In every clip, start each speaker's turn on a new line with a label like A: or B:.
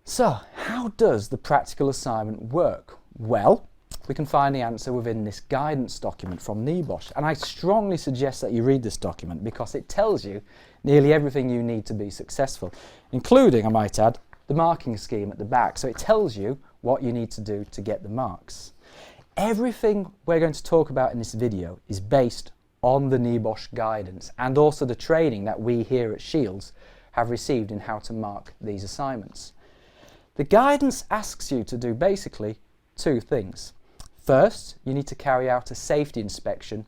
A: So, how does the practical assignment work? Well, we can find the answer within this guidance document from NEBOSH, and I strongly suggest that you read this document because it tells you nearly everything you need to be successful, including, I might add, the marking scheme at the back. So it tells you what you need to do to get the marks. Everything we're going to talk about in this video is based on the NEBOSH guidance and also the training that we here at Shields have received in how to mark these assignments. The guidance asks you to do basically two things. First, you need to carry out a safety inspection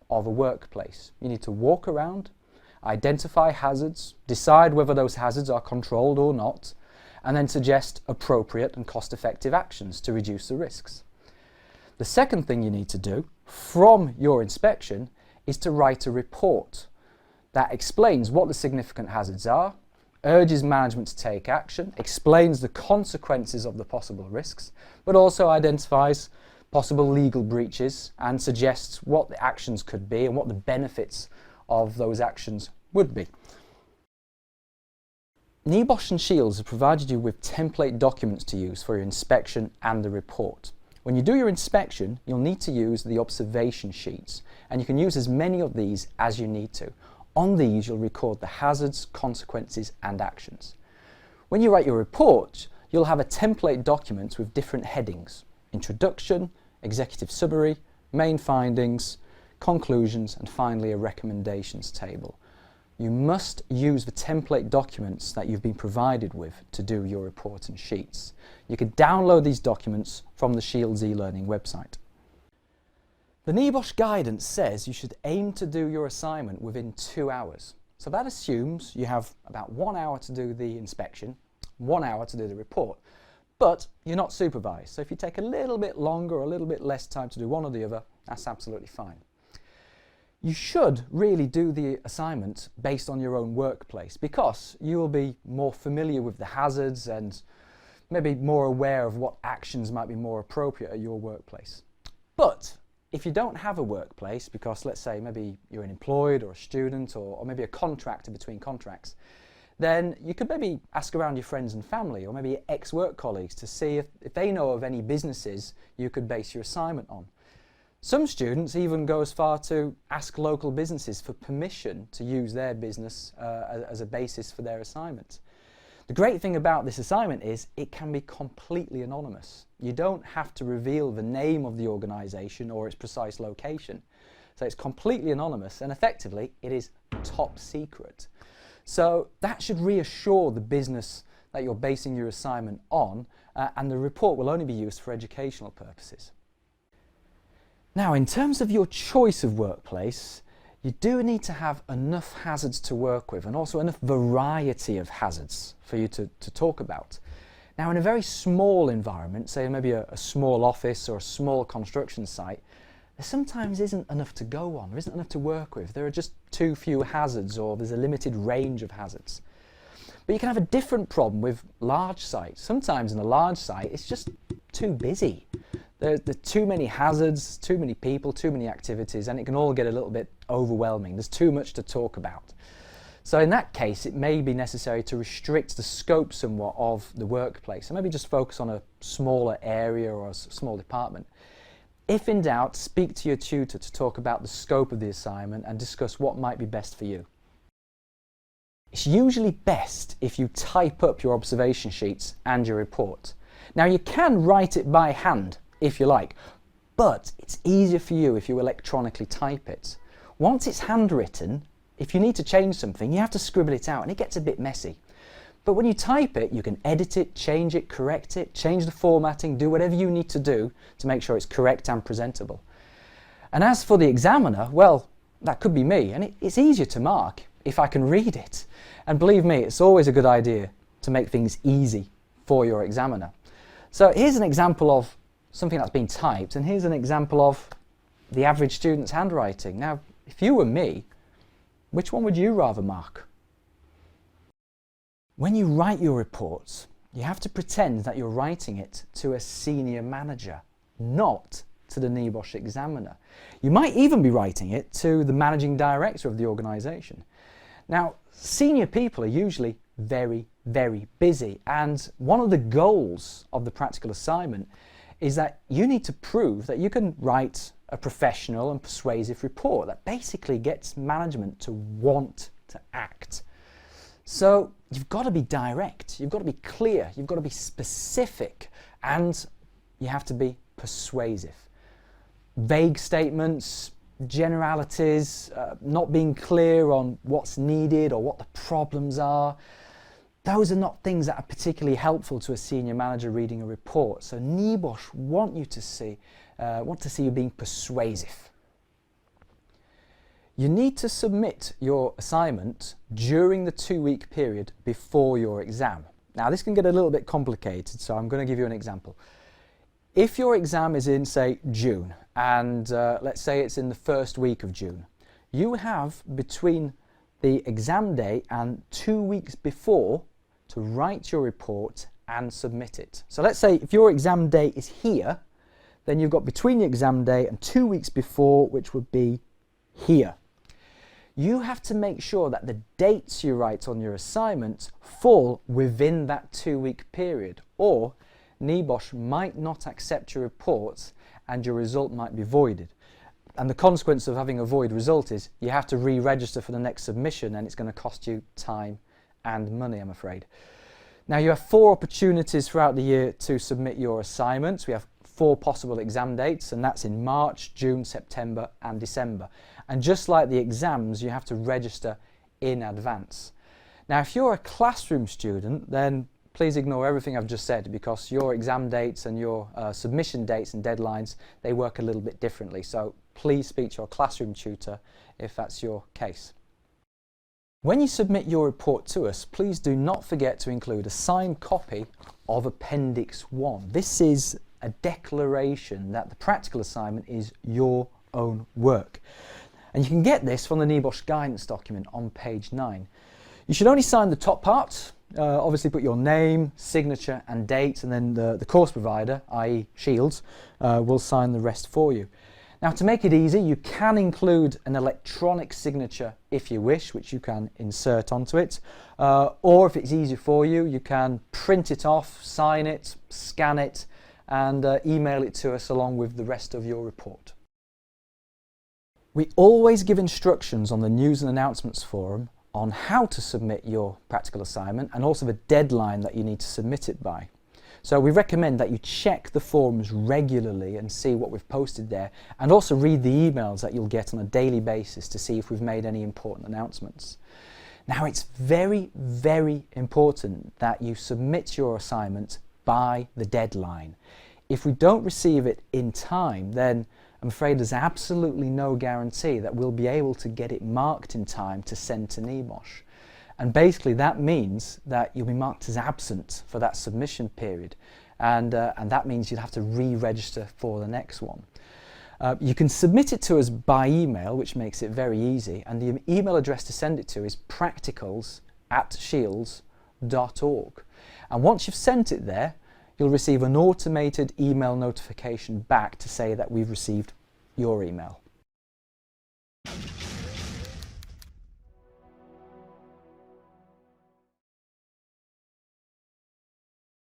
A: of a workplace. You need to walk around, identify hazards, decide whether those hazards are controlled or not, and then suggest appropriate and cost-effective actions to reduce the risks. The second thing you need to do from your inspection is to write a report that explains what the significant hazards are, urges management to take action, explains the consequences of the possible risks, but also identifies possible legal breaches and suggests what the actions could be and what the benefits of those actions would be. NEBOSH and Shields have provided you with template documents to use for your inspection and the report. When you do your inspection, you'll need to use the observation sheets, and you can use as many of these as you need to. On these, you'll record the hazards, consequences, and actions. When you write your report, you'll have a template document with different headings: introduction, executive summary, main findings, conclusions, and finally a recommendations table. You must use the template documents that you've been provided with to do your report and sheets. You can download these documents from the Shields e-learning website. The NEBOSH guidance says you should aim to do your assignment within 2 hours. So that assumes you have about 1 hour to do the inspection, 1 hour to do the report, but you're not supervised. So if you take a little bit longer or a little bit less time to do one or the other, that's absolutely fine. You should really do the assignment based on your own workplace because you will be more familiar with the hazards and maybe more aware of what actions might be more appropriate at your workplace. But if you don't have a workplace, because let's say maybe you're unemployed or a student or maybe a contractor between contracts, then you could maybe ask around your friends and family or maybe ex-work colleagues to see if they know of any businesses you could base your assignment on. Some students even go as far to ask local businesses for permission to use their business as a basis for their assignment. The great thing about this assignment is it can be completely anonymous. You don't have to reveal the name of the organisation or its precise location. So it's completely anonymous and effectively it is top secret. So that should reassure the business that you're basing your assignment on, and the report will only be used for educational purposes. Now, in terms of your choice of workplace, you do need to have enough hazards to work with and also enough variety of hazards for you to talk about. Now, in a very small environment, say maybe a small office or a small construction site, there sometimes isn't enough to go on, there isn't enough to work with. There are just too few hazards or there's a limited range of hazards. But you can have a different problem with large sites. Sometimes in a large site, it's just too busy. There are too many hazards, too many people, too many activities, and it can all get a little bit overwhelming. There's too much to talk about. So in that case, it may be necessary to restrict the scope somewhat of the workplace and maybe just focus on a smaller area or a small department. If in doubt, speak to your tutor to talk about the scope of the assignment and discuss what might be best for you. It's usually best if you type up your observation sheets and your report. Now, you can write it by hand if you like, but it's easier for you if you electronically type it. Once it's handwritten, if you need to change something, you have to scribble it out and it gets a bit messy. But when you type it, you can edit it, change it, correct it, change the formatting, do whatever you need to do to make sure it's correct and presentable. And as for the examiner, well, that could be me, and it's easier to mark if I can read it. And believe me, it's always a good idea to make things easy for your examiner. So here's an example of something that's been typed, and here's an example of the average student's handwriting. Now, if you were me, which one would you rather mark? When you write your reports, you have to pretend that you're writing it to a senior manager, not to the NEBOSH examiner. You might even be writing it to the managing director of the organisation. Now, senior people are usually very very busy. And one of the goals of the practical assignment is that you need to prove that you can write a professional and persuasive report that basically gets management to want to act. So you've got to be direct, you've got to be clear, you've got to be specific, and you have to be persuasive. Vague statements, generalities, not being clear on what's needed or what the problems are, those are not things that are particularly helpful to a senior manager reading a report. So NEBOSH want to see you being persuasive. You need to submit your assignment during the 2-week period before your exam. Now this can get a little bit complicated, so I'm going to give you an example. If your exam is in, say, June, and let's say it's in the first week of June, you have between the exam day and 2 weeks before to write your report and submit it. So let's say if your exam day is here, then you've got between the exam day and 2 weeks before, which would be here. You have to make sure that the dates you write on your assignment fall within that 2-week period, or NEBOSH might not accept your report and your result might be voided. And the consequence of having a void result is you have to re-register for the next submission, and it's going to cost you time and money, I'm afraid. Now you have 4 opportunities throughout the year to submit your assignments. We have 4 possible exam dates, and that's in March, June, September and December. And just like the exams, you have to register in advance. Now if you're a classroom student, then please ignore everything I've just said, because your exam dates and your submission dates and deadlines, they work a little bit differently. So please speak to your classroom tutor if that's your case. When you submit your report to us, please do not forget to include a signed copy of Appendix 1. This is a declaration that the practical assignment is your own work. And you can get this from the NEBOSH guidance document on page 9. You should only sign the top part, obviously put your name, signature and date, and then the course provider, i.e. Shields, will sign the rest for you. Now to make it easy, you can include an electronic signature if you wish, which you can insert onto it, or if it's easier for you, you can print it off, sign it, scan it and email it to us along with the rest of your report. We always give instructions on the news and announcements forum on how to submit your practical assignment, and also the deadline that you need to submit it by. So we recommend that you check the forums regularly and see what we've posted there, and also read the emails that you'll get on a daily basis to see if we've made any important announcements. Now it's very, very important that you submit your assignment by the deadline. If we don't receive it in time, then I'm afraid there's absolutely no guarantee that we'll be able to get it marked in time to send to NEBOSH. And basically that means that you'll be marked as absent for that submission period, and that means you'll have to re-register for the next one. You can submit it to us by email, which makes it very easy, and the email address to send it to is practicals@shields.org. And once you've sent it there, you'll receive an automated email notification back to say that we've received your email.